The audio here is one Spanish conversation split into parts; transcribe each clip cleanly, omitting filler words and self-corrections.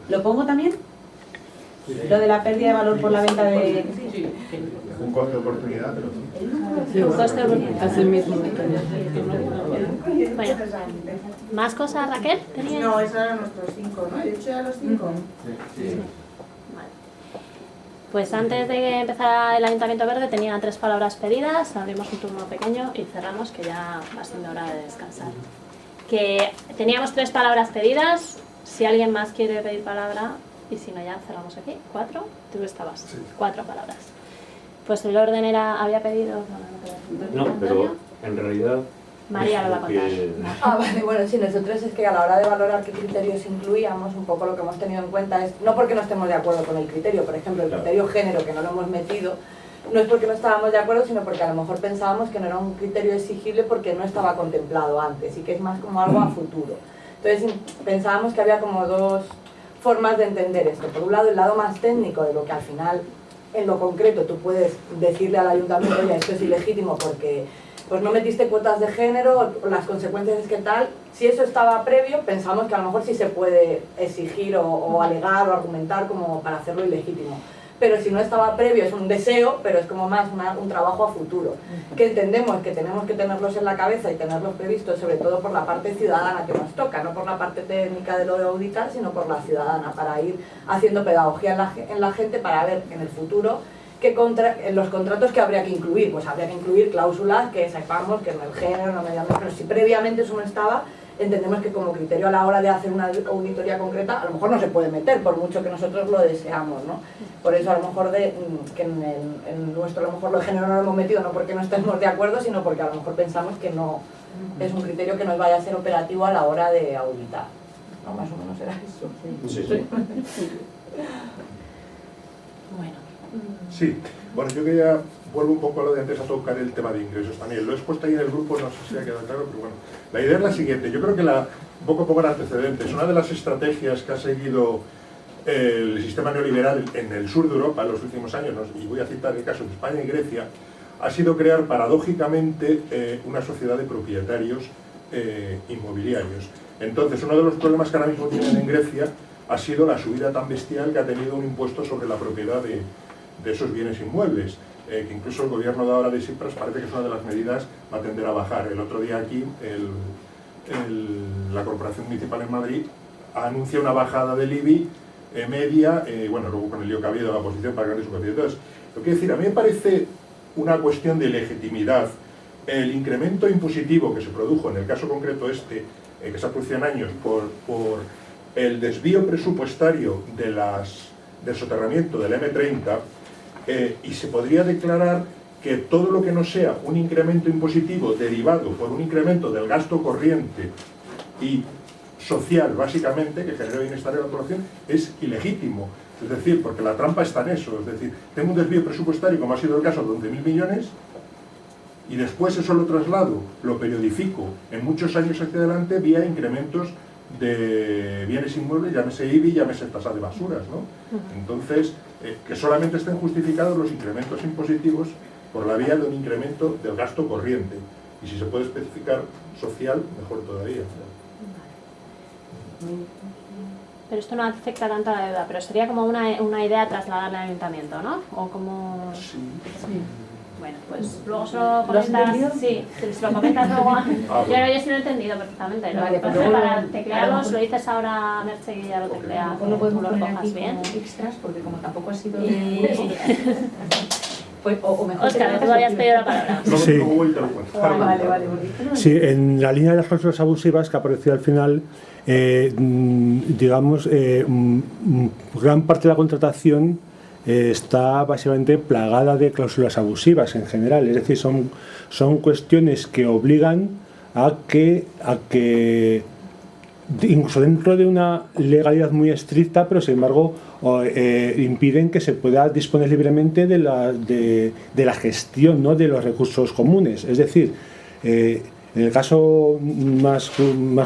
¿Lo pongo también? Lo de la pérdida de valor por la venta de... Un coste de oportunidad, pero sí. Un coste de oportunidad. Así mismo. Bueno, ¿más cosas, Raquel? ¿Tenías? No, esos eran nuestros 5, ¿no? ¿He dicho ya los 5? Sí. Vale. Pues antes de que empezara el Ayuntamiento Verde tenía 3 palabras pedidas, abrimos un turno pequeño y cerramos, que ya va siendo hora de descansar. Que teníamos 3 palabras pedidas, si alguien más quiere pedir palabra, y si no ya cerramos aquí. 4, tú estabas, Sí. 4 palabras. Pues el orden era, había pedido... No, pero en realidad... María lo va a contar. Vale, bueno, sí, nosotros es que a la hora de valorar qué criterios incluíamos, un poco lo que hemos tenido en cuenta es, no porque no estemos de acuerdo con el criterio, por ejemplo, el criterio género, que no lo hemos metido, no es porque no estábamos de acuerdo, sino porque a lo mejor pensábamos que no era un criterio exigible porque no estaba contemplado antes y que es más como algo a futuro. Entonces pensábamos que había como 2 formas de entender esto. Por un lado, el lado más técnico de lo que al final, en lo concreto, tú puedes decirle al ayuntamiento, oye, esto es ilegítimo porque pues no metiste cuotas de género, las consecuencias es que tal. Si eso estaba previo, pensamos que a lo mejor sí se puede exigir o alegar o argumentar como para hacerlo ilegítimo. Pero si no estaba previo, es un deseo, pero es como más un trabajo a futuro. Que entendemos que tenemos que tenerlos en la cabeza y tenerlos previstos, sobre todo por la parte ciudadana que nos toca, no por la parte técnica de lo de auditar, sino por la ciudadana, para ir haciendo pedagogía en la gente para ver en el futuro en los contratos que habría que incluir. Pues habría que incluir cláusulas que sepamos que en el género, no mediante, pero si previamente eso no estaba, entendemos que como criterio a la hora de hacer una auditoría concreta, a lo mejor no se puede meter, por mucho que nosotros lo deseamos, ¿no? Por eso a lo mejor que en nuestro a lo mejor lo de género no lo hemos metido, no porque no estemos de acuerdo, sino porque a lo mejor pensamos que no es un criterio que nos vaya a ser operativo a la hora de auditar. ¿No? Más o menos era eso. Sí. Bueno. Sí, bueno, yo quería, vuelvo un poco a lo de antes a tocar el tema de ingresos también. Lo he expuesto ahí en el grupo, no sé si ha quedado claro, pero bueno. La idea es la siguiente, yo creo que poco a poco en antecedentes, una de las estrategias que ha seguido el sistema neoliberal en el sur de Europa en los últimos años, y voy a citar el caso de España y Grecia, ha sido crear paradójicamente una sociedad de propietarios inmobiliarios. Entonces, uno de los problemas que ahora mismo tienen en Grecia ha sido la subida tan bestial que ha tenido un impuesto sobre la propiedad de esos bienes inmuebles, que incluso el gobierno de ahora de Tsipras parece que es una de las medidas va a tender a bajar. El otro día aquí la Corporación Municipal en Madrid anuncia una bajada del IBI media, bueno, luego con el lío que ha habido la oposición para grandes superficies. Entonces, lo que decir, a mí me parece una cuestión de legitimidad el incremento impositivo que se produjo en el caso concreto que se produjo en años por el desvío presupuestario del soterramiento del M30, y se podría declarar que todo lo que no sea un incremento impositivo derivado por un incremento del gasto corriente y social, básicamente, que genera bienestar en la población, es ilegítimo. Es decir, porque la trampa está en eso. Es decir, tengo un desvío presupuestario, como ha sido el caso, de 11.000 millones, y después eso lo traslado, lo periodifico en muchos años hacia adelante vía incrementos de bienes inmuebles, llámese IBI, llámese tasa de basuras, ¿no? Entonces, que solamente estén justificados los incrementos impositivos por la vía de un incremento del gasto corriente. Y si se puede especificar social, mejor todavía. Pero esto no afecta tanto a la deuda, pero sería como una idea trasladarla al ayuntamiento, ¿no? O como... Sí. Bueno, pues luego se lo comentas. Sí, se lo comentas luego. Yo sí lo he entendido perfectamente. Vale, Lo pero para teclearlos, lo dices ahora a Merche y ya lo teclea. Mejor lo podemos lo poner recojas aquí bien. como extras, porque como tampoco ha sido... Pues, o mejor Óscar, tú habías pedido la palabra. Sí. Luego vuelta lo cuento. Vale. Sí, en la línea de las cláusulas abusivas que apareció al final, digamos, gran parte de la contratación está básicamente plagada de cláusulas abusivas en general. Es decir, son cuestiones que obligan a que incluso dentro de una legalidad muy estricta, pero sin embargo impiden que se pueda disponer libremente de la gestión, ¿no?, de los recursos comunes. Es decir, en el caso más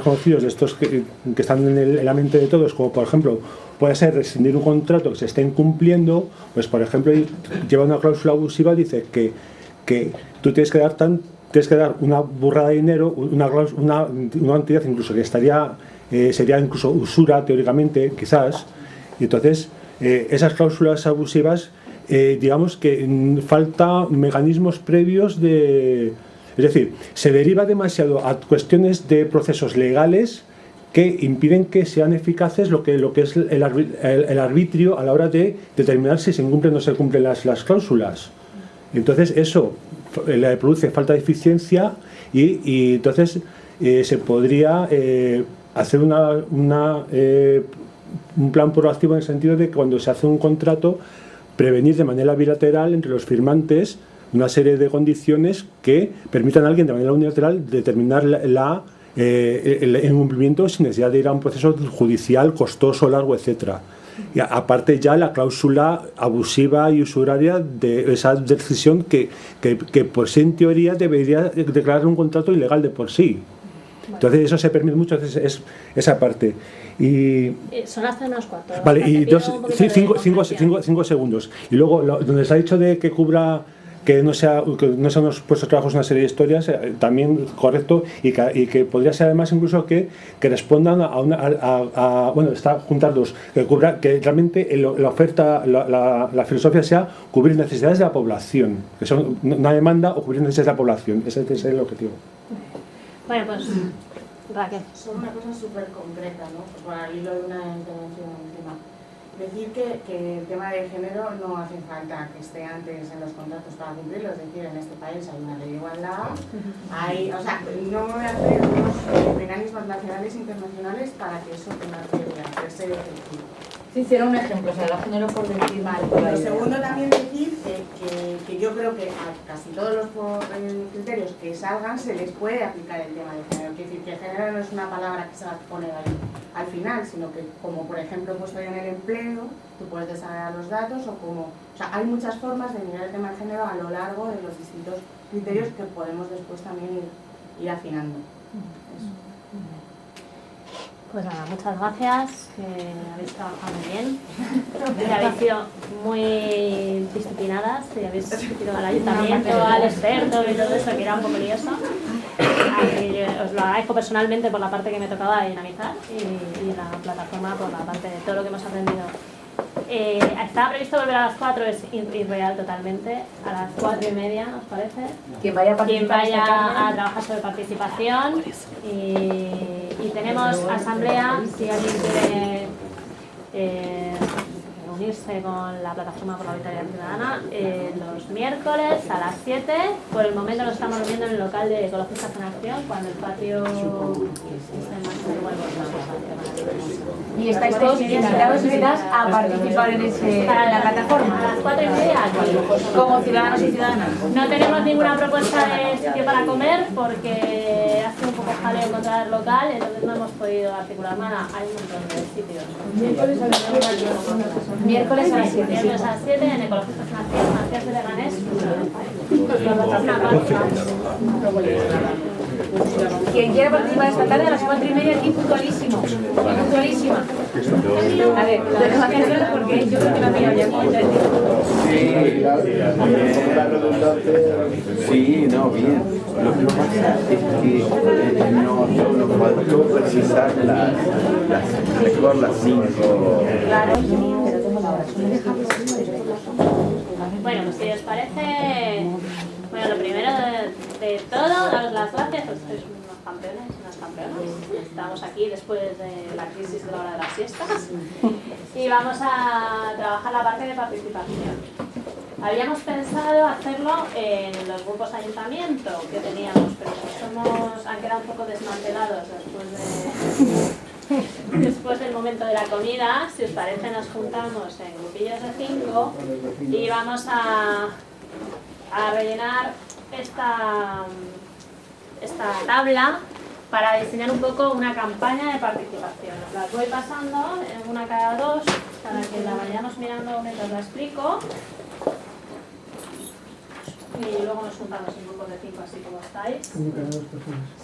conocido de estos que están en la mente de todos, como por ejemplo puede ser rescindir un contrato que se esté incumpliendo, pues por ejemplo lleva una cláusula abusiva, dice que tú tienes que dar una burrada de dinero, una cantidad incluso que sería incluso usura teóricamente, quizás, Y entonces, esas cláusulas abusivas, digamos que falta mecanismos previos de... Es decir, se deriva demasiado a cuestiones de procesos legales que impiden que sean eficaces lo que es el arbitrio a la hora de determinar si se cumplen o no se cumplen las cláusulas. Entonces eso le produce falta de eficiencia y entonces se podría hacer un plan proactivo en el sentido de que cuando se hace un contrato, prevenir de manera bilateral entre los firmantes una serie de condiciones que permitan a alguien de manera unilateral determinar el incumplimiento sin necesidad de ir a un proceso judicial costoso, largo, etcétera. Y aparte ya la cláusula abusiva y usuraria de esa decisión que por sí en teoría debería declarar un contrato ilegal de por sí. Entonces eso se permite mucho, es esa parte. Y son las 3:04. vale, y 5 segundos. Y luego donde se ha dicho de que cubra, que no sean unos puestos de trabajo, una serie de historias, también correcto, y que podría ser además incluso que respondan bueno, está juntar dos, que realmente la oferta, la filosofía sea cubrir necesidades de la población, que son una demanda o cubrir necesidades de la población, ese es el objetivo. Bueno, pues Raquel. Son una cosa súper concreta, ¿no? Pues al hilo de una intervención encima. Decir que el tema de género no hace falta que esté antes en los contratos para cumplirlo, es decir, en este país hay una ley de igualdad, o sea, no me voy a hacer unos mecanismos nacionales e internacionales para que eso tenga que hacerse efectivo. Sí, hicieron un ejemplo, o sea, el género por decir mal. Lo segundo también decir que yo creo que a casi todos los criterios que salgan se les puede aplicar el tema de género. Quiero decir que género no es una palabra que se va a poner ahí al final, sino que como por ejemplo he puesto ahí en el empleo, tú puedes desagregar los datos o sea, hay muchas formas de mirar el tema de género a lo largo de los distintos criterios que podemos después también ir afinando. Eso. Pues nada, muchas gracias, que habéis trabajado muy bien, que habéis sido muy disciplinadas, y habéis discutido al ayuntamiento, al experto y todo eso, que era un poco lioso. Os lo agradezco personalmente por la parte que me tocaba dinamizar y la plataforma por la parte de todo lo que hemos aprendido. Estaba previsto volver a las 4, es irreal totalmente, a las 4:30, ¿os parece? Quien vaya a trabajar sobre participación y tenemos asamblea, si alguien quiere unirse con la plataforma por la vitalidad ciudadana, los miércoles a las 7. Por el momento nos estamos reuniendo en el local de Ecologistas en Acción, cuando el patio esté más igual. Y estáis todos invitados y invitadas a participar en la plataforma. A las 4:30 aquí. Como ciudadanos y ciudadanas. No tenemos ninguna propuesta de sitio para comer porque ha sido un poco jaleo encontrar el local, entonces no hemos podido articular nada. Hay un montón de sitios. Miércoles a las 7. Miércoles a las 7. Miércoles a las 7 en Ecologistas en Acción, Matías de Leganés. Quien quiera participar esta tarde a las 4:30 aquí puntualísimo. Puntualísima. A ver, lo dejo hacer porque yo creo que me ha pillado ya. Sí, no, bien. Lo que pasa es que nos faltó precisar las 5. Claro, pero tengo la hora. Bueno, pues si os parece, bueno, lo primero de todo, daros las gracias, pues sois unos campeones, unas campeonas. Estamos aquí después de la crisis de la hora de las siestas y vamos a trabajar la parte de participación. Habíamos pensado hacerlo en los grupos ayuntamiento que teníamos, pero han quedado un poco desmantelados después del momento de la comida. Si os parece, nos juntamos en grupillos de 5 y vamos a rellenar esta tabla para diseñar un poco una campaña de participación. Os las voy pasando, una cada dos, para que la vayamos mirando mientras la explico. Y luego nos juntamos en grupos de 5, así como estáis.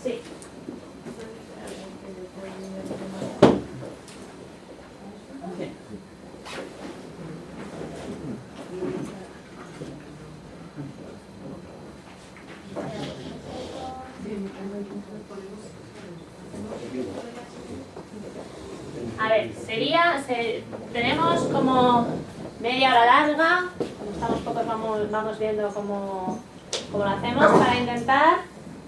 Sí. A ver, tenemos como media hora larga, como estamos pocos vamos viendo cómo lo hacemos para intentar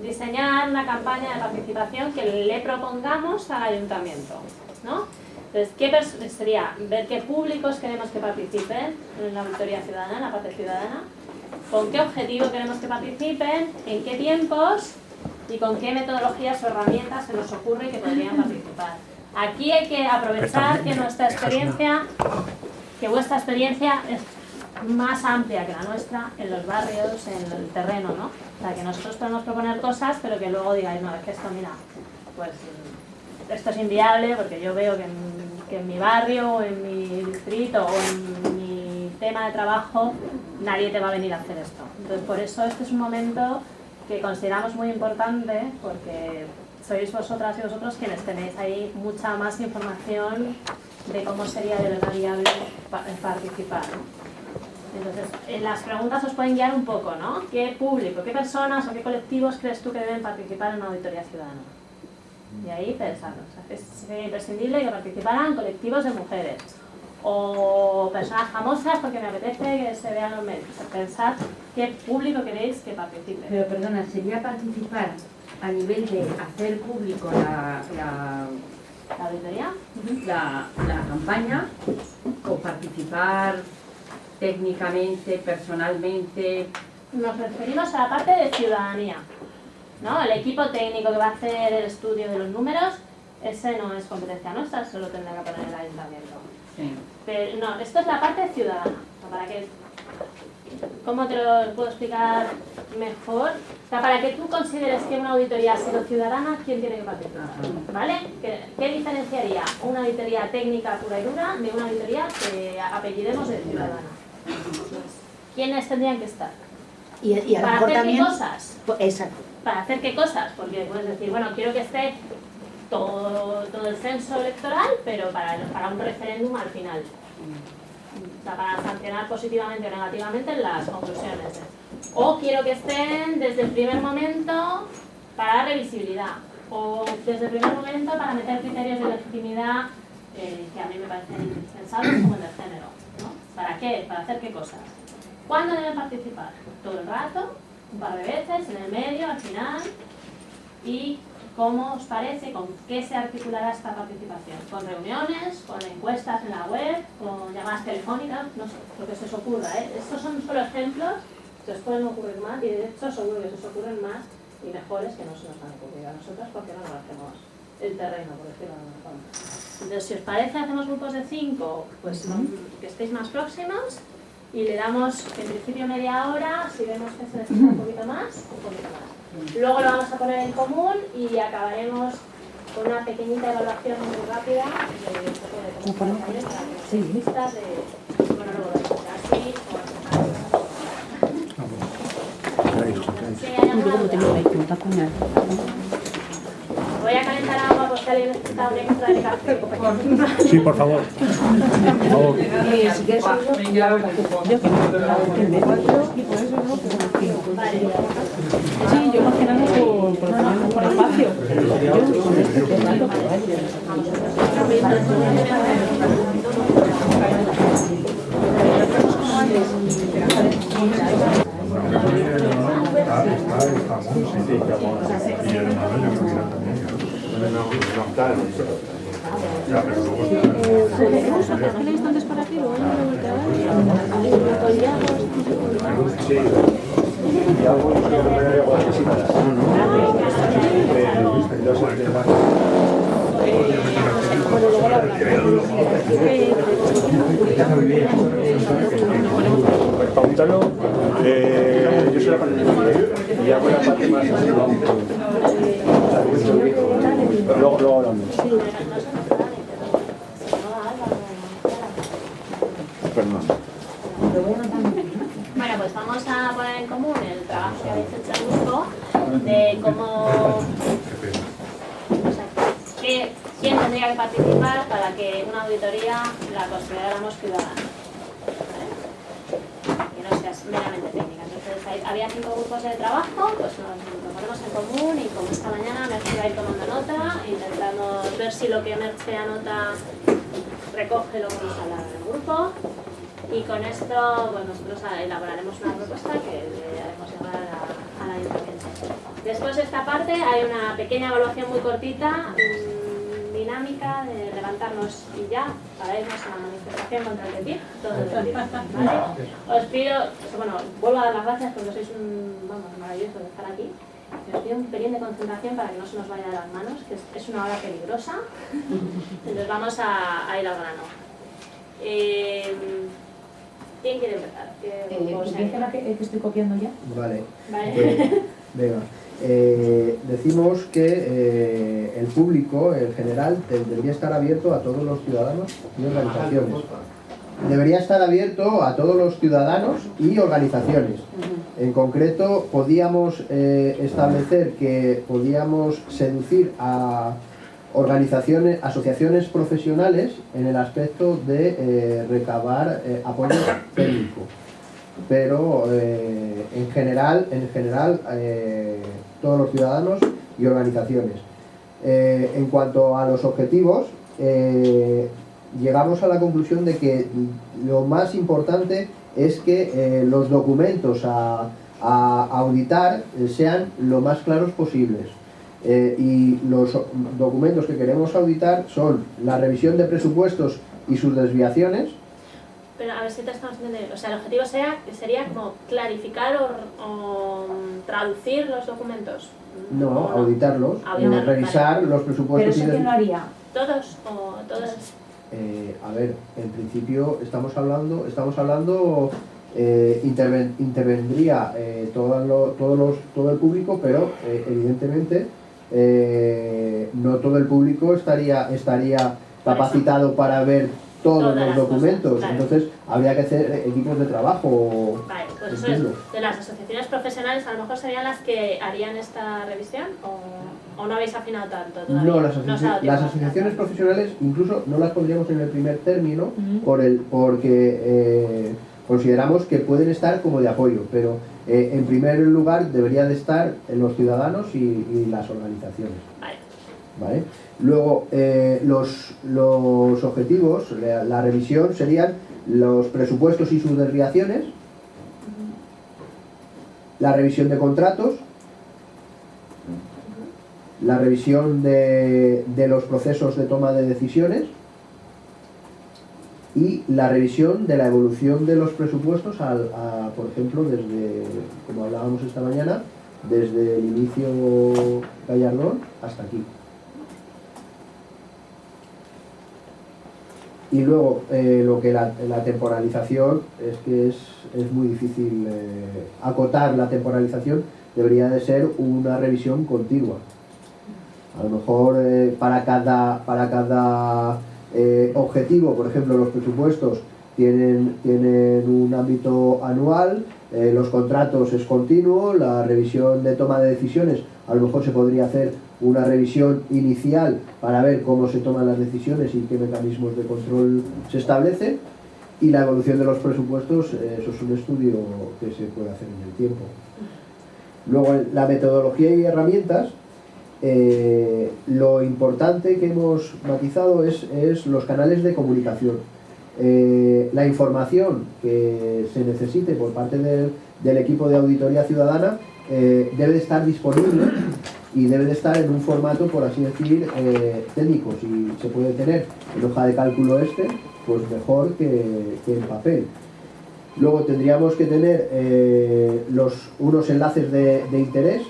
diseñar una campaña de participación que le propongamos al ayuntamiento, ¿no? Entonces, sería ver qué públicos queremos que participen en la auditoría ciudadana, en la parte ciudadana, con qué objetivo queremos que participen, en qué tiempos y con qué metodologías o herramientas se nos ocurre que podrían participar. Aquí hay que aprovechar que nuestra experiencia, que vuestra experiencia es más amplia que la nuestra en los barrios, en el terreno, ¿no? O sea, que nosotros podemos proponer cosas, pero que luego digáis, no, es que esto, mira, pues esto es inviable porque yo veo que en mi barrio, o en mi distrito, o en mi tema de trabajo, nadie te va a venir a hacer esto. Entonces, por eso este es un momento que consideramos muy importante, porque sois vosotras y vosotros quienes tenéis ahí mucha más información de cómo sería de verdad viable participar, ¿no? Entonces, las preguntas os pueden guiar un poco, ¿no? ¿Qué público, qué personas o qué colectivos crees tú que deben participar en una auditoría ciudadana? Y ahí pensarlo. O sea, sería imprescindible que participaran colectivos de mujeres o personas famosas porque me apetece que se vean los medios. Pensad qué público queréis que participe. Pero perdona, ¿sería participar a nivel de hacer público ¿La auditoría? la campaña o participar técnicamente, personalmente? Nos referimos a la parte de ciudadanía, ¿no? El equipo técnico que va a hacer el estudio de los números, ese no es competencia nuestra, eso lo tendrá que poner el ayuntamiento. Sí. Pero no, esto es la parte ciudadana. ¿Para qué? ¿Cómo te lo puedo explicar mejor? O sea, para que tú consideres que una auditoría ha sido ciudadana, ¿quién tiene que participar? ¿Vale? ¿Qué diferenciaría una auditoría técnica pura y dura de una auditoría que apellidemos de ciudadana? ¿Quiénes tendrían que estar? Y a lo ¿Para mejor hacer también... qué cosas? Exacto. ¿Para hacer qué cosas? Porque puedes decir, bueno, quiero que esté todo el censo electoral, pero para un referéndum al final. O sea, para sancionar positivamente o negativamente las conclusiones. O quiero que estén desde el primer momento para dar revisibilidad. O desde el primer momento para meter criterios de legitimidad que a mí me parecen indispensables como el del género, ¿no? ¿Para qué? ¿Para hacer qué cosas? ¿Cuándo deben participar? Todo el rato, un par de veces, en el medio, al final. ¿Y cómo os parece? ¿Con qué se articulará esta participación? ¿Con reuniones? ¿Con encuestas en la web? ¿Con llamadas telefónicas? No sé, lo que se os ocurra, ¿eh? Estos son solo ejemplos, se os pueden ocurrir más y de hecho seguro que se os ocurren más y mejores que no se nos han ocurrido a nosotras porque no nos hacemos el terreno, por decirlo de alguna forma. Entonces, si os parece, hacemos grupos de 5, pues que estéis más próximos y le damos en principio media hora, si vemos que se necesita un poquito más, un poquito más. Luego lo vamos a poner en común y acabaremos con una pequeñita evaluación muy rápida de cómo para que los listas de monólogos de así Voy a calentar agua por si alguien necesita un extra de café. Sí, por favor. Por favor. Si quieres, Sí, yo más que nada por espacio. Pregúntalo. Yo soy la parte y hago la parte más así. Luego hablamos. Perdón. Bueno, pues vamos a poner en común el trabajo que habéis hecho en grupo de cómo, o sea, quién tendría que participar para que una auditoría la consideráramos ciudadana, ¿vale? Que no sea meramente técnica. Entonces había 5 grupos de trabajo, pues lo ponemos en común y como esta mañana Merche va a ir tomando nota, intentamos ver si lo que Merche anota recoge lo que hemos hablado en el grupo y con esto pues nosotros elaboraremos una propuesta que le haremos llegar al ayuntamiento. Después de esta parte hay una pequeña evaluación muy cortita, dinámica, de levantarnos y ya para irnos a la manifestación contra el TTIP, todo el día, ¿vale? Os pido, bueno, vuelvo a dar las gracias porque sois maravilloso de estar aquí. Os pido un pelín de concentración para que no se nos vaya de las manos, que es una hora peligrosa. Entonces vamos a ir al grano. ¿Quién quiere empezar? ¿Empieza la que estoy copiando ya? Vale. Vale. Venga. Decimos que el público, en general, debería estar abierto a todos los ciudadanos y organizaciones. Debería estar abierto a todos los ciudadanos y organizaciones. En concreto, podíamos establecer que podíamos seducir a organizaciones, asociaciones profesionales en el aspecto de recabar apoyo técnico. Pero en general todos los ciudadanos y organizaciones. En cuanto a los objetivos, llegamos a la conclusión de que lo más importante es que los documentos a auditar sean lo más claros posibles. Y los documentos que queremos auditar son la revisión de presupuestos y sus desviaciones. Pero a ver si te estamos entendiendo. O sea, el objetivo sería como clarificar o traducir los documentos. No, auditarlos, revisar los presupuestos. ¿Pero eso quién lo haría? ¿Todos o todas? A ver, en principio estamos hablando intervendría todo el público, pero evidentemente no todo el público estaría capacitado para ver todos los documentos, claro. Entonces habría que hacer equipos de trabajo. Vale, pues eso es, de las asociaciones profesionales a lo mejor serían las que harían esta revisión o no habéis afinado tanto todavía. No, las asociaciones profesionales incluso no las pondríamos en el primer término porque consideramos que pueden estar como de apoyo, pero en primer lugar deberían de estar los ciudadanos y las organizaciones. ¿Vale? Luego, los objetivos, la revisión serían los presupuestos y sus desviaciones, la revisión de contratos, la revisión de los procesos de toma de decisiones y la revisión de la evolución de los presupuestos, por ejemplo, desde, como hablábamos esta mañana, desde el inicio Gallardón hasta aquí. Y luego, lo que la temporalización es que es muy difícil acotar la temporalización, debería de ser una revisión continua. A lo mejor para cada objetivo, por ejemplo, los presupuestos tienen un ámbito anual, los contratos es continuo, la revisión de toma de decisiones, a lo mejor se podría hacer una revisión inicial para ver cómo se toman las decisiones y qué mecanismos de control se establecen, y la evolución de los presupuestos, eso es un estudio que se puede hacer en el tiempo. Luego, la metodología y herramientas, lo importante que hemos matizado es los canales de comunicación. La información que se necesite por parte del equipo de auditoría ciudadana debe de estar disponible y debe de estar en un formato, por así decir, técnico. Si se puede tener en hoja de cálculo pues mejor que en papel. Luego tendríamos que tener unos enlaces de interés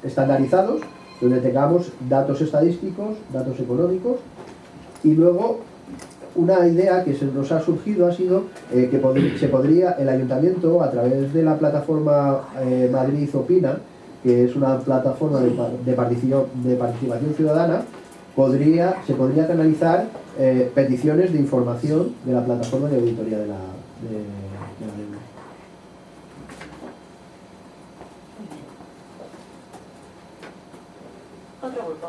estandarizados, donde tengamos datos estadísticos, datos económicos, y luego una idea que se nos ha surgido ha sido que se podría, el ayuntamiento, a través de la plataforma Madrid Opina, que es una plataforma de participación ciudadana, se podría canalizar peticiones de información de la plataforma de auditoría de la lengua. Otro grupo.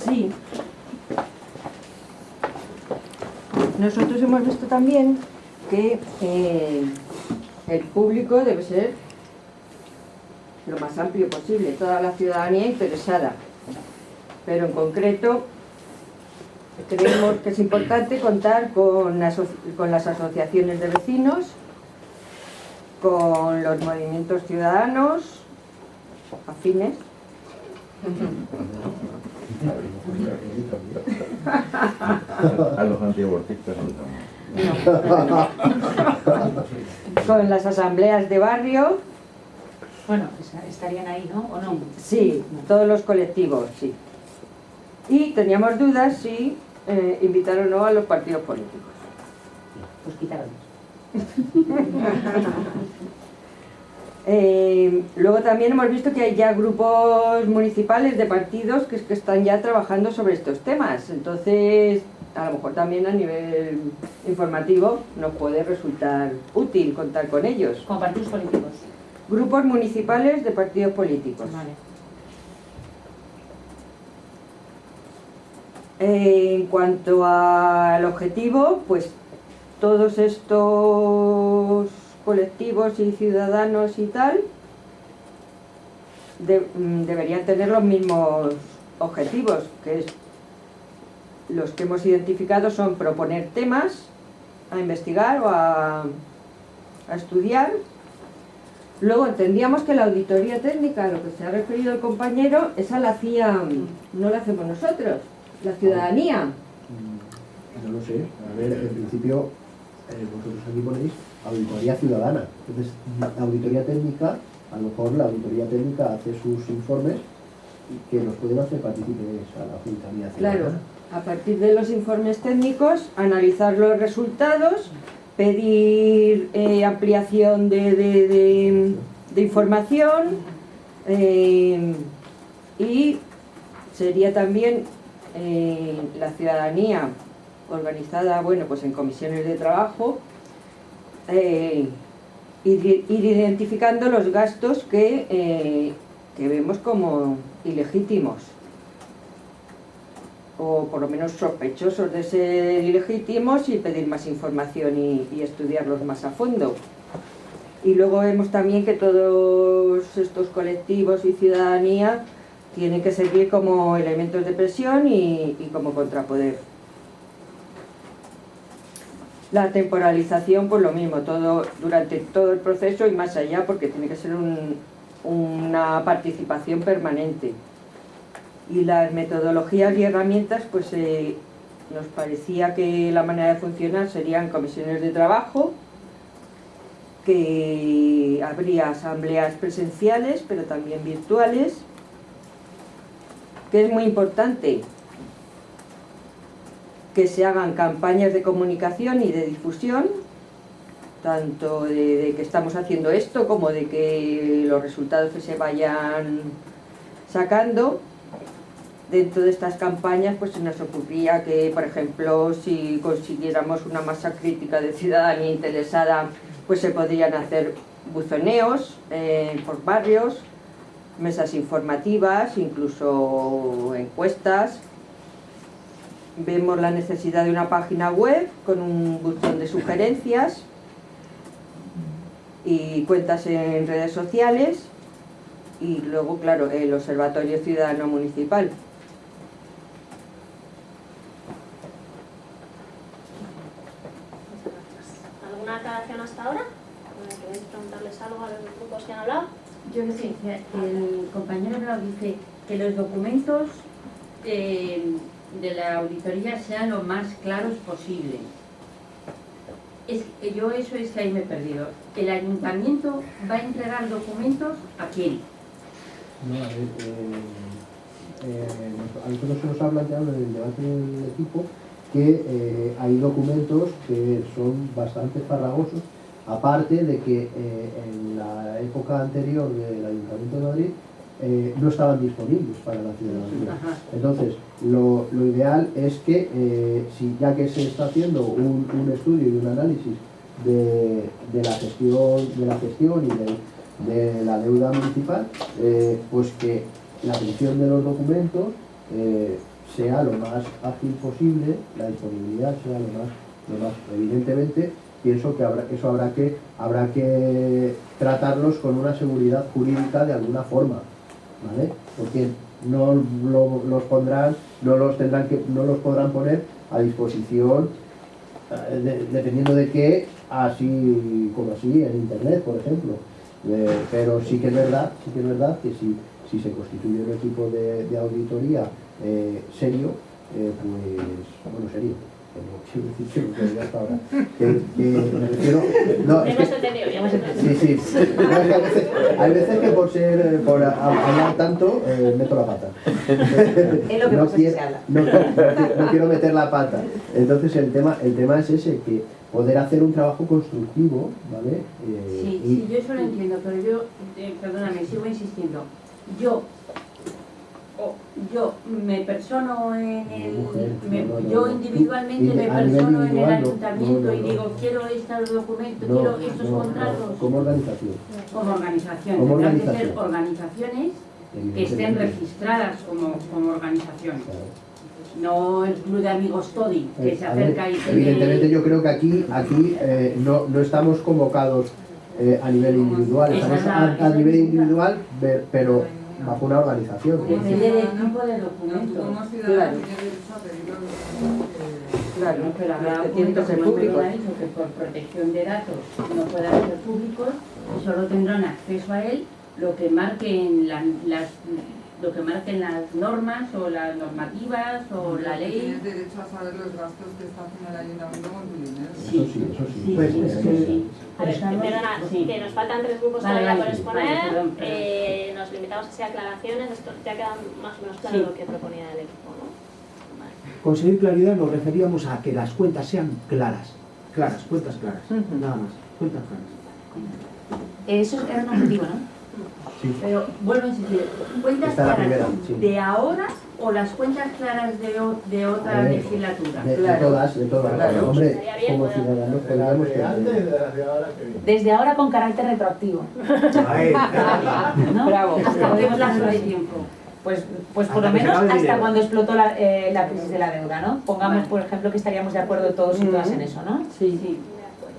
Sí. Nosotros hemos visto también que el público debe ser lo más amplio posible, toda la ciudadanía interesada. Pero en concreto creemos que es importante contar con las asociaciones de vecinos, con los movimientos ciudadanos afines, A los antiabortistas con las asambleas de barrio. Bueno, estarían ahí, ¿no? ¿O no? Sí, todos los colectivos, sí. Y teníamos dudas si invitar o no a los partidos políticos. Pues quitaron. Luego también hemos visto que hay ya grupos municipales de partidos que están ya trabajando sobre estos temas. Entonces, a lo mejor también a nivel informativo nos puede resultar útil contar con ellos. Como partidos políticos. Grupos municipales de partidos políticos. Vale. En cuanto al objetivo, pues todos estos colectivos y ciudadanos y tal deberían tener los mismos objetivos, que es los que hemos identificado son proponer temas a investigar o a estudiar. Luego entendíamos que la auditoría técnica, a lo que se ha referido el compañero, esa la hacía, no la hacemos nosotros, la ciudadanía. No lo sé, a ver, en principio vosotros aquí ponéis auditoría ciudadana, entonces la auditoría técnica, a lo mejor la auditoría técnica hace sus informes y que los pueden hacer partícipes a la auditoría ciudadana. Claro, a partir de los informes técnicos, analizar los resultados, pedir ampliación de información y sería también la ciudadanía organizada, bueno, pues en comisiones de trabajo, ir identificando los gastos que vemos como ilegítimos o por lo menos sospechosos de ser ilegítimos y pedir más información y estudiarlos más a fondo. Y luego vemos también que todos estos colectivos y ciudadanía tienen que servir como elementos de presión y como contrapoder. La temporalización, pues lo mismo, durante todo el proceso y más allá, porque tiene que ser una participación permanente. Y las metodologías y herramientas, pues nos parecía que la manera de funcionar serían comisiones de trabajo, que habría asambleas presenciales, pero también virtuales, que es muy importante que se hagan campañas de comunicación y de difusión, tanto de que estamos haciendo esto como de que los resultados que se vayan sacando. Dentro de estas campañas pues se nos ocurría que, por ejemplo, si consiguiéramos una masa crítica de ciudadanía interesada, pues se podrían hacer buzoneos por barrios, mesas informativas, incluso encuestas. Vemos la necesidad de una página web con un buzón de sugerencias y cuentas en redes sociales y luego, claro, el Observatorio Ciudadano Municipal. ¿Alguna aclaración hasta ahora? ¿Queréis preguntarles algo a los grupos que han hablado? Yo no sé, el compañero Grau dice que los documentos de la auditoría sean lo más claros posible. Yo eso es que ahí me he perdido. ¿El ayuntamiento va a entregar documentos a quién? No, a nosotros se nos ha planteado en el debate del equipo que hay documentos que son bastante farragosos, aparte de que en la época anterior del Ayuntamiento de Madrid no estaban disponibles para la ciudadanía. Ajá. Entonces, lo ideal es que, si ya que se está haciendo un estudio y un análisis de la gestión y de la deuda municipal, pues que la atención de los documentos sea lo más ágil posible, la disponibilidad sea lo más evidentemente, pienso que eso habrá que tratarlos con una seguridad jurídica de alguna forma, ¿vale? Porque no los podrán poner a disposición dependiendo de qué, así como así en internet, por ejemplo. Pero sí que es verdad que si se constituye un equipo de auditoría serio, pues bueno, serio. Quiero decir que ya hasta ahora. Me refiero. No, hemos entendido, ya hemos entendido. Sí. No, es que hay veces que por hablar tanto meto la pata. Es lo que pasa que se habla. No quiero meter la pata. Entonces el tema es ese, que poder hacer un trabajo constructivo, ¿vale? Sí, yo eso lo entiendo, pero yo, perdóname, sigo insistiendo. Yo me persono en yo individualmente me persono en el ayuntamiento y digo, quiero estos documentos, quiero estos contratos. Como organización. Como organización. Tendrán que ser organizaciones que estén registradas como organizaciones. No el club de amigos Todi, que se acerca y... Evidentemente yo creo que aquí no estamos convocados a nivel individual, estamos a nivel individual, pero bajo una organización. Depende del tipo de documentos. Claro, pero habrá documentos que por protección de datos no puedan ser públicos y solo tendrán acceso a él lo que marquen las normas o las normativas o la ley. Tienes derecho a saber los gastos que está haciendo el ayuntamiento con tu dinero. Eso sí. Sí. A ver, perdona, que nos faltan 3 grupos todavía por exponer, perdón. nos limitamos así a aclaraciones, esto ya queda más o menos claro lo que proponía el equipo, ¿no? Vale. Conseguir claridad nos referíamos a que las cuentas sean claras, cuentas claras, nada más, cuentas claras. Eso era un objetivo, ¿no? Sí. Pero vuelvo a insistir, ¿cuentas claras de ahora o las cuentas claras de otra legislatura? De todas. Claro. Hombre, como ciudadanos podríamos Desde ahora con carácter retroactivo. ¿No? Bravo. Hasta que demos la de tiempo. Pues por lo menos hasta cuando explotó la crisis de la deuda, ¿no? Pongamos, por ejemplo, que estaríamos de acuerdo todos y todas en eso, ¿no? Sí. De acuerdo.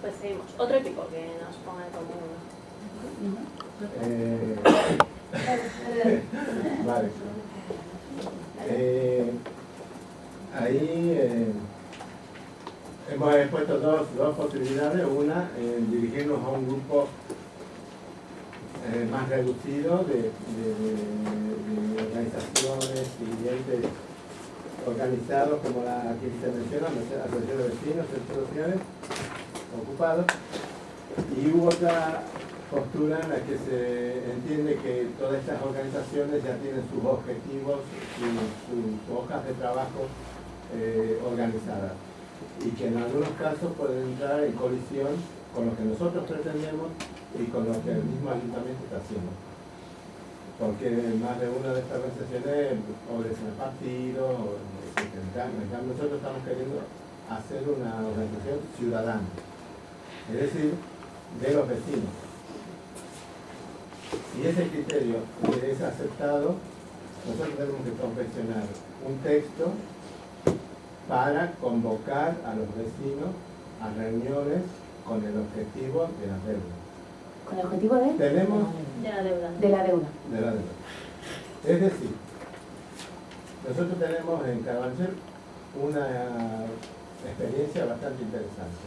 Pues seguimos. Otro equipo que nos ponga en común. Vale. Ahí hemos expuesto dos posibilidades. Una, dirigirnos a un grupo más reducido de organizaciones y entes organizados como aquí se menciona, asociaciones de vecinos, centros sociales ocupados, y hubo otra postura en la que se entiende que todas estas organizaciones ya tienen sus objetivos, sus hojas de trabajo organizadas, y que en algunos casos pueden entrar en colisión con lo que nosotros pretendemos y con lo que el mismo ayuntamiento está haciendo. Porque más de una de estas organizaciones obedecen al partido, nosotros estamos queriendo hacer una organización ciudadana, es decir, de los vecinos. Si ese criterio es aceptado, nosotros tenemos que confeccionar un texto para convocar a los vecinos a reuniones con el objetivo de la deuda. ¿Con el objetivo de? Tenemos De la deuda. De la deuda. de la deuda. Es decir, nosotros tenemos en Carabanchel una experiencia bastante interesante.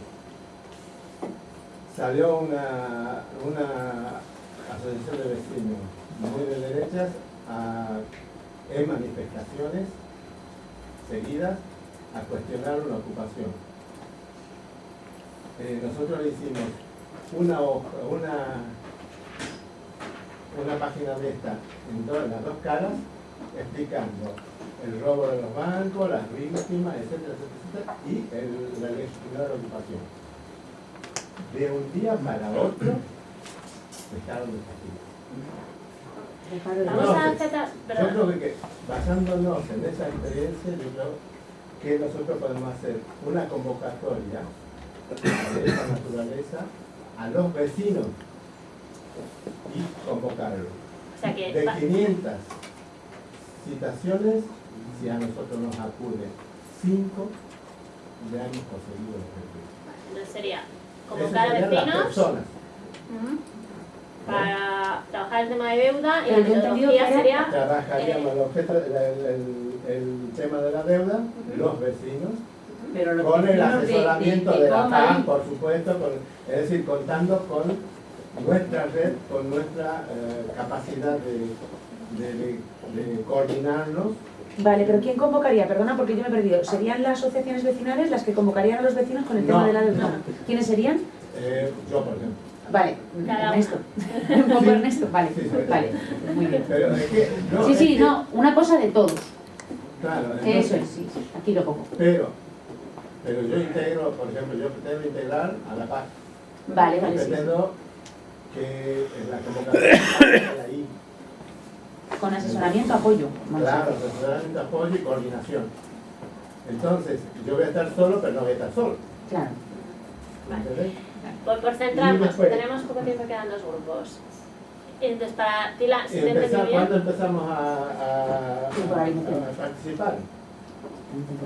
Salió una asociación de vecinos muy de derechas en manifestaciones seguidas a cuestionar una ocupación. Nosotros le hicimos una página de esta en las dos caras, explicando el robo de los bancos, las víctimas, etcétera, y la legitimidad de la ocupación. De un día para otro dejaron de existir. Vamos a aceptar, yo creo que basándonos en esa experiencia, yo creo que nosotros podemos hacer una convocatoria de esa naturaleza a los vecinos y convocarlos. O sea que de 500 citaciones, si a nosotros nos acuden 5, le hemos conseguido el objetivo. Entonces sería Eso convocar a serían las vecinos personas. para trabajar el tema de deuda y Pero la yo he entendido metodología que sería... Trabajaríamos el objeto, el tema de la deuda, los vecinos, Pero los con el vecinos asesoramiento de de la Comal- PAC, por supuesto, es decir, contando con nuestra red, con nuestra capacidad de coordinarnos. Vale, pero ¿quién convocaría? Perdona porque yo me he perdido. ¿Serían las asociaciones vecinales las que convocarían a los vecinos con el tema No, de la deuda? ¿Quiénes serían? Yo, por ejemplo. Vale, Cada Ernesto. Un poco Ernesto, vale, Sí, vale, muy bien. Pero es que, no, Sí, es sí, que- no, una cosa de todos. Claro, Eso entonces, es, sí, aquí lo pongo. pero yo integro, por ejemplo, yo pretendo integrar a la PAC. Vale, vale, sí. Pretendo que en la convocatoria ahí. Con asesoramiento, apoyo. Vamos a Claro, decir. asesoramiento, apoyo y coordinación. Entonces, yo voy a estar solo, pero no voy a estar solo. Claro. ¿Entendés? Por centrarnos, Y después- tenemos poco tiempo, quedan dos grupos. Entonces, para ti, si te entendí bien... ¿Cuándo empezamos a participar?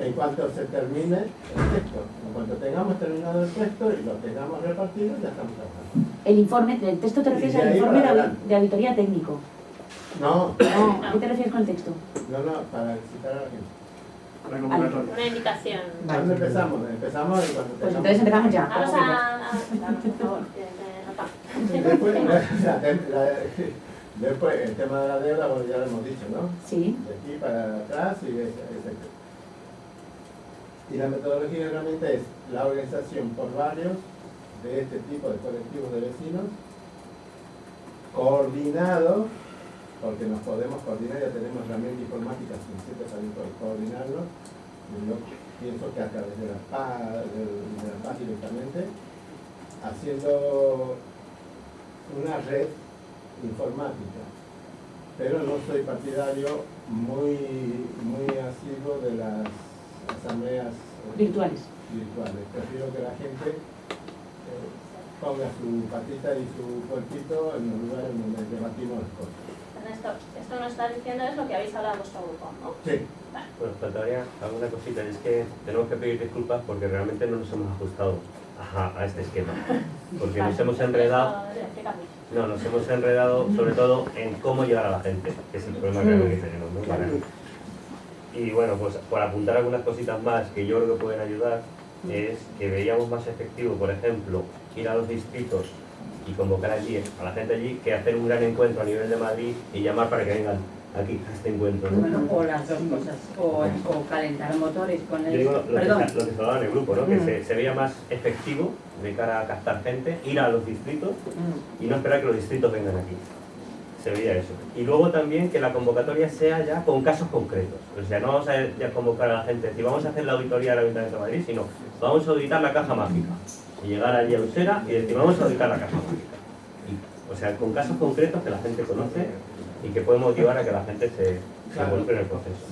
En cuanto se termine el texto. En cuanto tengamos terminado el texto y lo tengamos repartido, ya estamos trabajando. El informe, del texto te refieres Y de al ahí informe para de adelante. de auditoría técnico. No, No, ¿a qué te refieres con el texto? no, para citar a la gente. Una invitación. ¿Cuándo empezamos? Empezamos y cuando Pues tengamos... entonces empezamos ya. Vamos a por favor, que te nota. Después, el tema de la deuda, bueno, ya lo hemos dicho, ¿no? Sí. De aquí para atrás y ese. Y la metodología realmente es la organización por barrios de este tipo de colectivos de vecinos, coordinados, porque nos podemos coordinar, ya tenemos herramientas informáticas suficientes para coordinarnos. Yo pienso que a través de la PAC directamente, haciendo una red informática, pero no soy partidario muy asiduo de las asambleas virtuales. Prefiero que la gente ponga su patita y su cuerpito en los lugares donde debatimos las cosas. Ernesto, esto nos estás diciendo es lo que habéis hablado en vuestro grupo, ¿no? Sí. Bueno, faltaría alguna cosita, es que tenemos que pedir disculpas porque realmente no nos hemos ajustado a este esquema, porque nos hemos enredado, nos hemos enredado sobre todo en cómo llegar a la gente, que es el problema que tenemos, ¿no? Y bueno, pues por apuntar algunas cositas más que yo creo que pueden ayudar, es que veíamos más efectivo, por ejemplo, ir a los distritos y convocar allí a la gente allí, que hacer un gran encuentro a nivel de Madrid y llamar para que vengan aquí a este encuentro, ¿no? Bueno, o las dos cosas, o calentar motores con Yo el... digo Perdón. lo que se hablaba en el grupo, ¿no? Que se veía más efectivo de cara a captar gente, ir a los distritos y no esperar que los distritos vengan aquí. Se veía eso. Y luego también que la convocatoria sea ya con casos concretos. O sea, no vamos a ya convocar a la gente, decir, vamos a hacer la auditoría del Ayuntamiento de Madrid, sino vamos a auditar la caja mágica. Y llegar allí a Usera y decir, vamos a auditar la caja mágica. Y, o sea, con casos concretos que la gente conoce y que pueden motivar a que la gente se involucre en el proceso.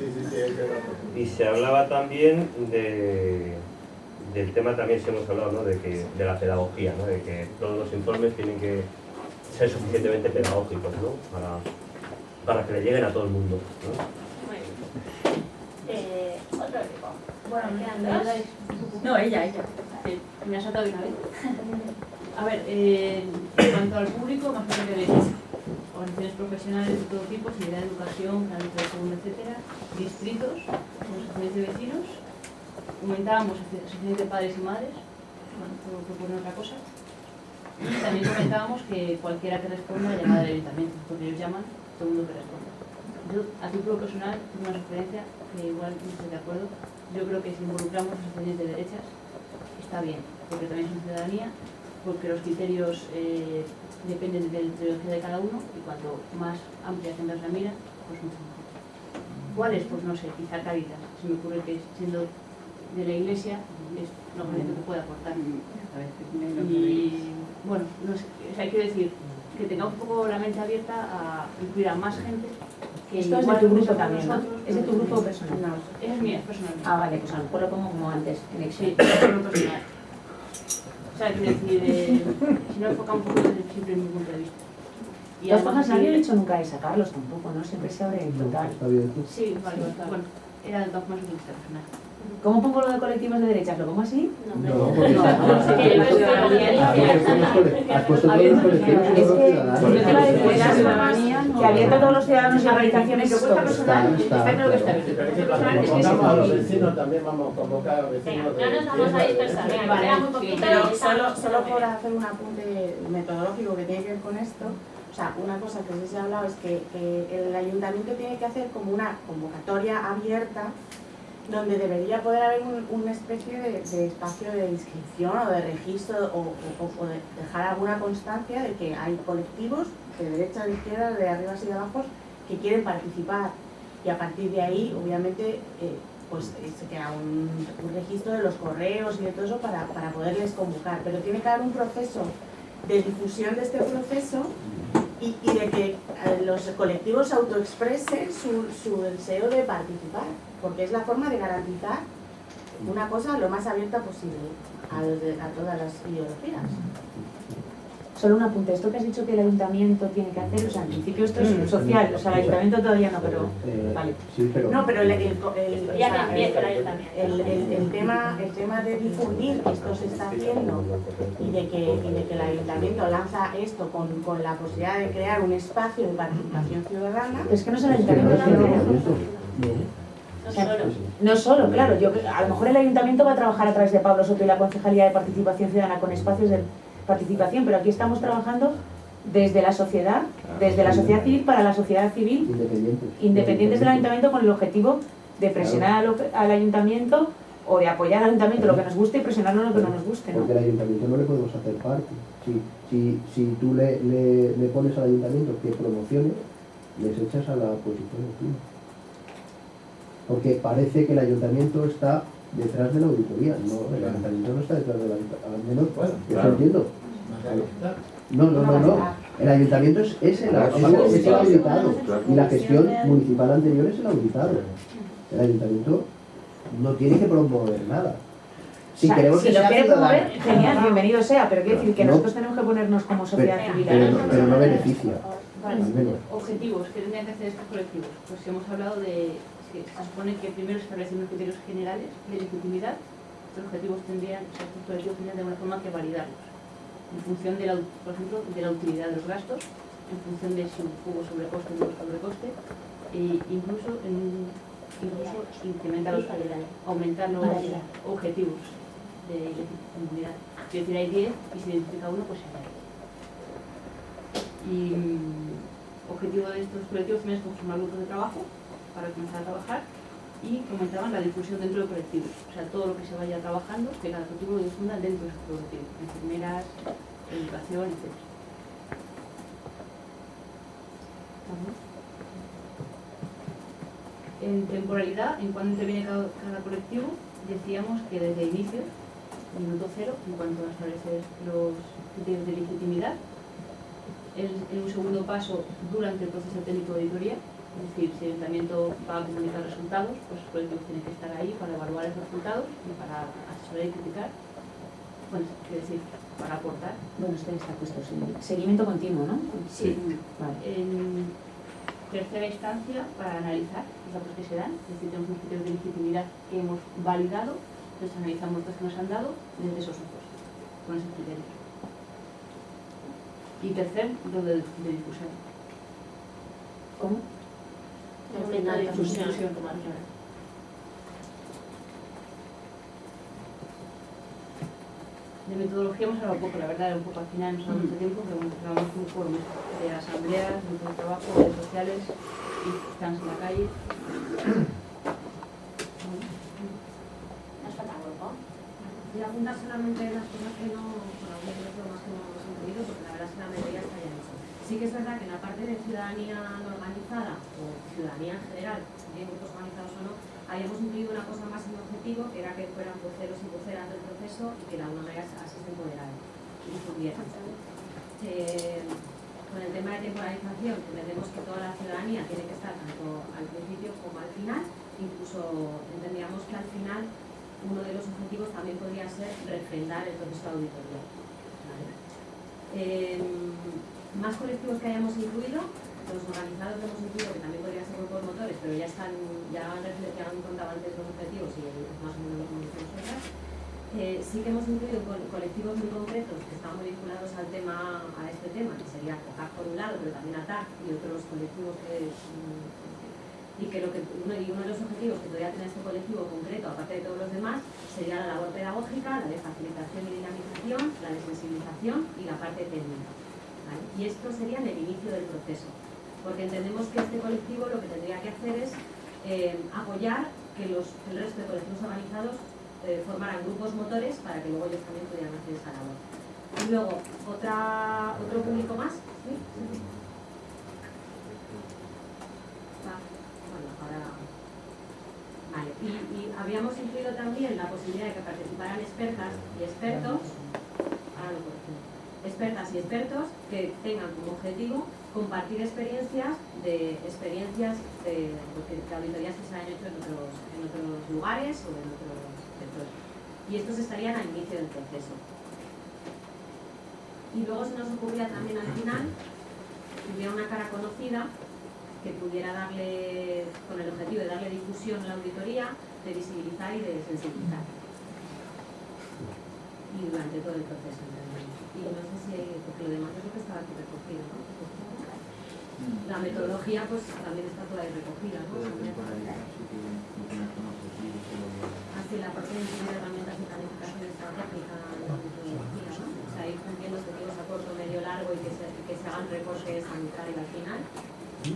Y se hablaba también del tema, también se hemos hablado, ¿no? de la pedagogía, ¿no? De que todos los informes tienen que ser suficientemente pedagógicos, ¿no? para que le lleguen a todo el mundo, ¿no? Muy bien. Otro equipo. Bueno, ¿quedan dos? No, ella. Sí, me ha saltado de una vez. A ver, en cuanto al público, más o menos organizaciones profesionales de todo tipo, Seguridad de Educación, Planes de Segundo, etcétera, distritos, asociaciones de vecinos, comentábamos asociaciones de padres y madres, bueno, puedo proponer otra cosa, y también comentábamos que cualquiera que responda a la llamada del ayuntamiento, porque ellos llaman, todo el mundo que responda. Yo, a título personal, tengo una sugerencia que igual no estoy de acuerdo. Yo creo que si involucramos a asociaciones de derechas, está bien, porque también son ciudadanía, porque los criterios dependen de la ideología de cada uno y cuanto más amplia tengas la mira, pues mucho mejor. ¿Cuáles? Pues no sé, quizá Cáritas. Se me ocurre que siendo de la Iglesia es lo más que puede aportar. Y bueno, no sé, o sea, quiero decir que tengamos un poco la mente abierta a incluir a más gente. Que Esto es de igual tu grupo somos también, ¿no? nosotros. ¿Es de tu grupo personal? No, es mía, personal. Ah, vale, pues a lo mejor lo pongo como antes, en Excel. Sí, es lo personal. O sea, quiero decir, si no enfocamos un poco desde siempre mi punto de vista. De todas formas, nadie ha dicho nunca de sacarlos tampoco, ¿no? Siempre se abre en total. Está bien. Sí, vale, bueno, era de todas formas un personal. ¿Cómo pongo lo de colectivos de derechas? ¿Lo pongo así? No, porque has puesto todos los colectivos y todos los ciudadanos. Yo te iba a decir que abierto a todos los ciudadanos y organizaciones Está claro que está bien. Pero es que cuando convocamos a los vecinos también vamos a convocar a los vecinos No nos vamos a dispersar, venga, queda muy poquito. Pero solo por hacer un apunte metodológico que tiene que ver con esto, o sea, una cosa que sí se ha hablado es que el ayuntamiento tiene que hacer como una convocatoria abierta donde debería poder haber una especie de espacio de inscripción o de registro o de dejar alguna constancia de que hay colectivos de derecha, de izquierda, de arriba y de abajo que quieren participar, y a partir de ahí obviamente pues se crea un registro de los correos y de todo eso para poderles convocar, pero tiene que haber un proceso de difusión de este proceso y de que los colectivos autoexpresen su deseo de participar, porque es la forma de garantizar una cosa lo más abierta posible a todas las ideologías. Solo un apunte, esto que has dicho que el ayuntamiento tiene que hacer, o sea, en principio esto es social, o sea, el ayuntamiento todavía no, pero vale. Sí, pero... No, pero el tema de difundir que esto se está haciendo y de que el ayuntamiento lanza esto con la posibilidad de crear un espacio de participación ciudadana. Es que no es el ayuntamiento, no solo, claro, a lo mejor el ayuntamiento va a trabajar a través de Pablo Soto y la Concejalía de Participación Ciudadana con espacios de participación, pero aquí estamos trabajando desde la sociedad civil para la sociedad civil, independientes del ayuntamiento, con el objetivo de presionar al ayuntamiento o de apoyar al ayuntamiento lo que nos guste y presionarlo lo que no nos guste, ¿no? Porque al ayuntamiento no le podemos hacer parte. Si tú le pones al ayuntamiento que promocione, les echas a la oposición encima. Porque parece que el ayuntamiento está detrás de la auditoría. No, el ayuntamiento no está detrás de la auditoría. Al menos, yo lo entiendo. No. El ayuntamiento es el auditado. Y la gestión municipal anterior es el auditado. El ayuntamiento no tiene que promover nada. Si queremos que lo sea quiere promover, ciudadano, genial, bienvenido sea, pero quiero decir que nosotros tenemos que ponernos como sociedad civil. pero no beneficia. Vale. Objetivos que tendrían que hacer estos colectivos. Pues hemos hablado de que se supone que primero se establecen unos criterios generales de legitimidad. Estos objetivos tendrían, estos colectivos tendrían de alguna forma que validarlos en función de por ejemplo, de la utilidad de los gastos, en función de si hubo sobrecoste o no sobrecoste, e incluso aumentar los objetivos de legitimidad. Es decir, hay 10 y si identifica uno, pues se añade. Y objetivo de estos colectivos también es conformar grupos de trabajo para comenzar a trabajar y comentaban la difusión dentro de colectivos, o sea, todo lo que se vaya trabajando, que cada colectivo lo difunda dentro de su colectivo, enfermeras, educación, etc. En temporalidad, en cuanto interviene cada colectivo, decíamos que desde el inicio, minuto cero, en cuanto a establecer los criterios de legitimidad, en un segundo paso durante el proceso técnico de auditoría, es decir, si el ayuntamiento va a comunicar resultados, pues los colectivos tienen que estar ahí para evaluar esos resultados y para asesorar y criticar, bueno, es decir, para aportar. Bueno, esto está puesto, seguimiento continuo, ¿no? Sí. Vale. En tercera instancia, para analizar los datos que se dan, es decir, tenemos unos criterios de legitimidad que hemos validado, entonces analizamos los que nos han dado desde esos ojos, con esos criterios. Y tercer, lo de difusión. ¿Cómo? La difusión. De metodología hemos hablado poco, la verdad, un poco al final, no nos ha dado mucho tiempo, pero bueno, trabajamos un foro de asambleas, grupos de trabajo, redes sociales, y están en la calle. ¿Nos falta algo? Voy a apuntar solamente las cosas que no, por algunos de los temas que no hemos entendido, porque la verdad es que la mayoría está ya hecho. Sí que es verdad que en la parte de ciudadanía no organizada, o ciudadanía en general, bien grupos organizados o no, habíamos incluido una cosa más en el objetivo, que era que fueran voceros y voceras del proceso y que de alguna manera así se empoderaran y difundieran. Con el tema de temporalización, entendemos que toda la ciudadanía tiene que estar tanto al principio como al final, incluso entendíamos que al final uno de los objetivos también podría ser refrendar el proceso de auditoría. ¿Vale? Más colectivos que hayamos incluido, los organizados hemos sentido que también podrían ser grupos motores, pero ya han contado antes los objetivos y más o menos lo conocemos nosotras. Sí que hemos incluido colectivos muy concretos que están muy vinculados al tema, a este tema, que sería ATAC por un lado, pero también ATAC y otros colectivos uno de los objetivos que podría tener este colectivo concreto, aparte de todos los demás, sería la labor pedagógica, la de facilitación y dinamización, la de sensibilización y la parte técnica. ¿Vale? Y esto sería en el inicio del proceso, porque entendemos que este colectivo lo que tendría que hacer es apoyar que el resto de colectivos organizados formaran grupos motores para que luego ellos también pudieran hacer esa labor. Y luego, otro público más. ¿Sí? Bueno, ahora... Vale, y habíamos incluido también la posibilidad de que participaran expertas y expertos, expertas y expertos que tengan como objetivo compartir experiencias de auditorías que se han hecho en otros lugares o en otros sectores. Y estos estarían al inicio del proceso. Y luego se nos ocurría también al final que hubiera una cara conocida que pudiera darle, con el objetivo de darle difusión a la auditoría, de visibilizar y de sensibilizar. Y durante todo el proceso. Y no sé si, porque lo demás es lo que estaba aquí recogido, ¿no? La metodología pues también está toda ahí recogida, ¿no? Así la parte de incluir herramientas de planificación estratégica en la metodología, ¿no? O sea, ir cumpliendo objetivos a corto, medio, largo y que se hagan recortes a mitad y al final. Y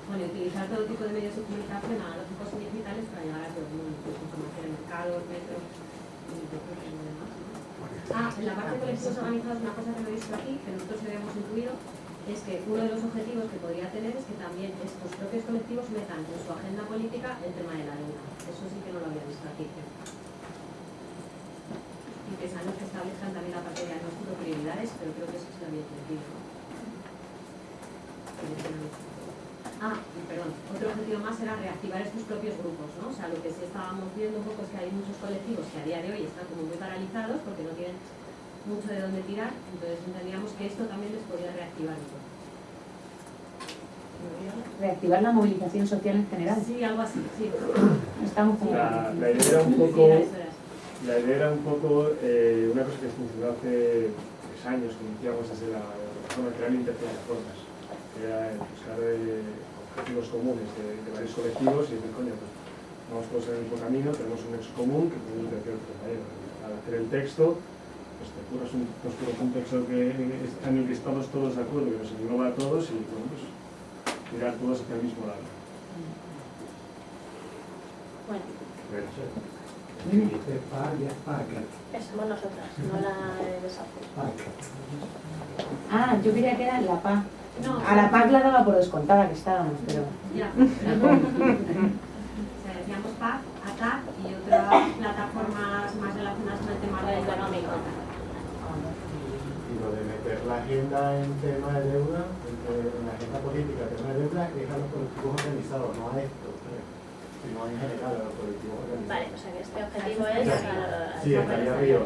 bueno, utilizar todo tipo de medios de comunicación analógicos y digitales para llegar a todo el mundo, pues información en mercados, metros y todo lo demás, ¿no? En la parte de colectivos organizados, una cosa que no he visto aquí, que nosotros habíamos incluido, es que uno de los objetivos que podría tener es que también estos propios colectivos metan en su agenda política el tema de la deuda. Eso sí que no lo había visto aquí. Y que sean los que establezcan también la parte de diagnóstico de prioridades, pero creo que eso se lo había incluido, ¿no? Y perdón, otro objetivo más era reactivar estos propios grupos, ¿no? O sea, lo que sí estábamos viendo un poco es que hay muchos colectivos que a día de hoy están como muy paralizados porque no tienen mucho de dónde tirar, entonces entendíamos que esto también les podía reactivar un poco. Reactivar la movilización social en general. Sí, algo así, sí. Estamos como... La idea era un poco, una cosa que funcionó hace 3 años, que iniciamos desde la plataforma crear interplataformas, que era buscar objetivos comunes de varios colectivos y decir, coño, pues vamos todos en el mismo camino, tenemos un nexo común que podemos decir al hacer el texto, pues te curras un texto en el que estamos todos de acuerdo, que nos engloba a todos y bueno, pues mirar todos hacia el mismo lado. Bueno. Somos nosotras, no la de desafío. Yo creía que era la PAC. No, a la PAC la daba por descontada que estábamos, pero... Ya, o sea, decíamos PAC, ATAC y otras plataformas más relacionadas con el tema económico. Y lo de meter la agenda en tema de deuda, en la agenda política, el tema de deuda, es a los colectivos organizados, no a esto, sino en general a los colectivos organizados. Vale, o sea que este objetivo es... Sí, estaría arriba.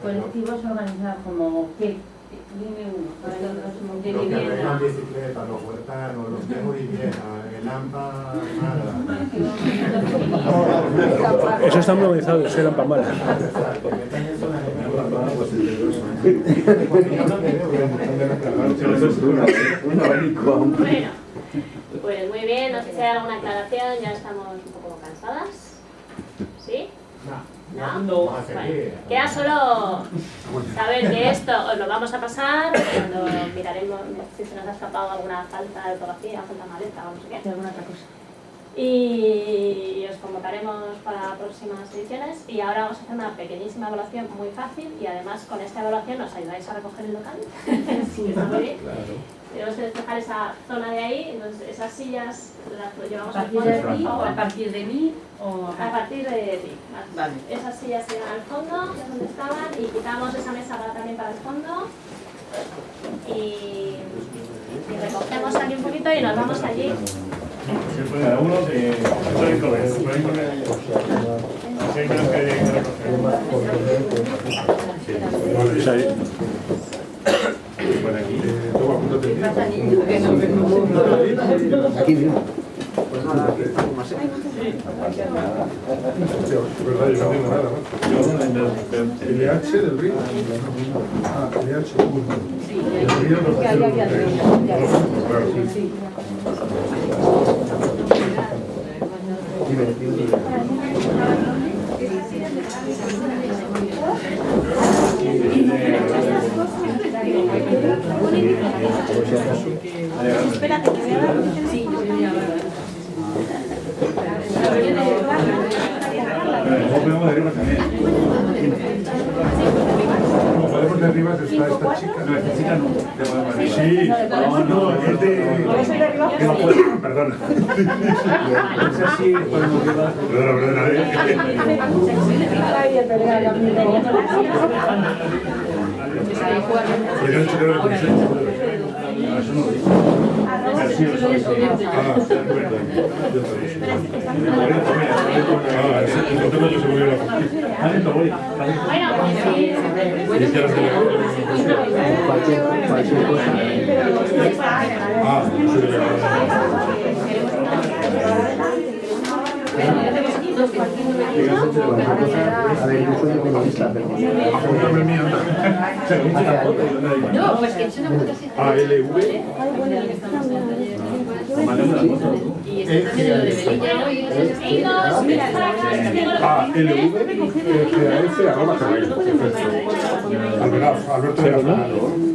Colectivos organizados como ¿qué? Dime uno, para los de Los que vivienda. arreglan bicicletas, los huertanos, los viejos y viejas, el AMPA, nada. Eso está muy organizado, eso era para mal. Bueno, pues muy bien, no sé si hay alguna aclaración, ya estamos un poco cansadas. ¿Sí? No. Vale. Queda solo saber que esto os lo vamos a pasar cuando miraremos si se nos ha escapado alguna falta de ortografía, falta maleta o no sé qué. Alguna otra cosa. Y os convocaremos para próximas ediciones y ahora vamos a hacer una pequeñísima evaluación muy fácil y además con esta evaluación nos ayudáis a recoger el local. Sí, está muy bien. Tenemos que despejar esa zona de ahí, entonces esas sillas las llevamos al fondo. ¿A partir de mí o a partir de ti? Vale. Esas sillas se llevan al fondo, que es donde estaban, y quitamos esa mesa también para el fondo. Y recogemos aquí un poquito y nos vamos allí. Cada uno que pueden comer. Si hay que recoger. Toma, apúntate. Aquí mismo. Pues nada, aquí estamos más. Es verdad, yo no tengo nada, ¿no? LH del río. Ah, LH. El río no está. Claro, sí. Espérate, que voy a dar. Sí, yo voy a dar. Podemos derribar también. Como podemos derribar está esta chica. No, esta chica no. Sí, no, es de. Perdona. Es así, podemos llevar. Perdona. A ver, yo soy economista, pero... No, pues que es una foto así. ALV. Y está también lo de Belilla hoy. ALV, GAF, @gmail. Alberto.